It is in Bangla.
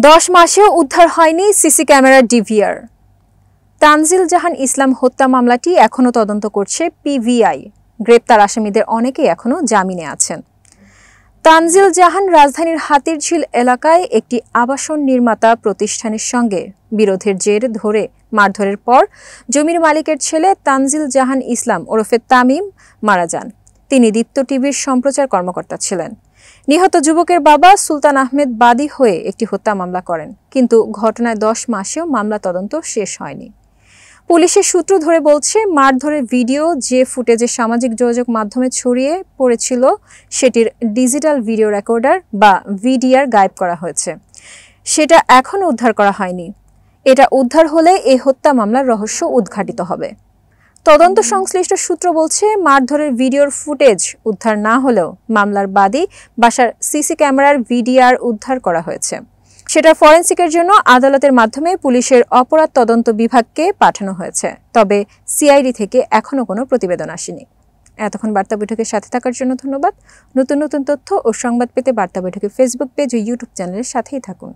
10 মাসেও উদ্ধার হয়নি সিসি ক্যামেরার ডিভিআর। তানজিল জাহান ইসলাম হত্যা মামলাটি এখনও তদন্ত করছে পিবিআই। গ্রেপ্তার আসামিদের অনেকেই এখনও জামিনে আছেন। তানজিল জাহান রাজধানীর হাতিরঝিল এলাকায় একটি আবাসন নির্মাতা প্রতিষ্ঠানের সঙ্গে বিরোধের জের ধরে মারধরের পর জমির মালিকের ছেলে তানজিল জাহান ইসলাম ওরফে তামিম মারা যান। তিনি দীপ্ত টিভির সম্প্রচার কর্মকর্তা ছিলেন। নিহত যুবকের বাবা সুলতান আহমেদ বাদী হয়ে একটি হত্যা মামলা করেন, কিন্তু ঘটনায় 10 মাসেও মামলা তদন্ত শেষ হয়নি। পুলিশের সূত্র ধরে বলছে, মারধরের ভিডিও যে ফুটেজে সামাজিক যোগাযোগ মাধ্যমে ছড়িয়ে পড়েছিল সেটির ডিজিটাল ভিডিও রেকর্ডার বা ভিডিআর গায়েব করা হয়েছে। সেটা এখনও উদ্ধার করা হয়নি। এটা উদ্ধার হলে এই হত্যা মামলার রহস্য উদ্ঘাটিত হবে। তদন্ত সংশ্লিষ্ট সূত্র বলছে, মারধরের ভিডিওর ফুটেজ উদ্ধার না হলেও মামলার বাদী বাসার সিসি ক্যামেরার ভিডিআর উদ্ধার করা হয়েছে। সেটা ফরেনসিকের জন্য আদালতের মাধ্যমে পুলিশের অপরাধ তদন্ত বিভাগকে পাঠানো হয়েছে। তবে সিআইডি থেকে এখনও কোনো প্রতিবেদন আসেনি। এতক্ষণ বার্তা বৈঠকের সাথে থাকার জন্য ধন্যবাদ। নতুন নতুন তথ্য ও সংবাদ পেতে বার্তা বৈঠকের ফেসবুক পেজ ও ইউটিউব চ্যানেলের সাথেই থাকুন।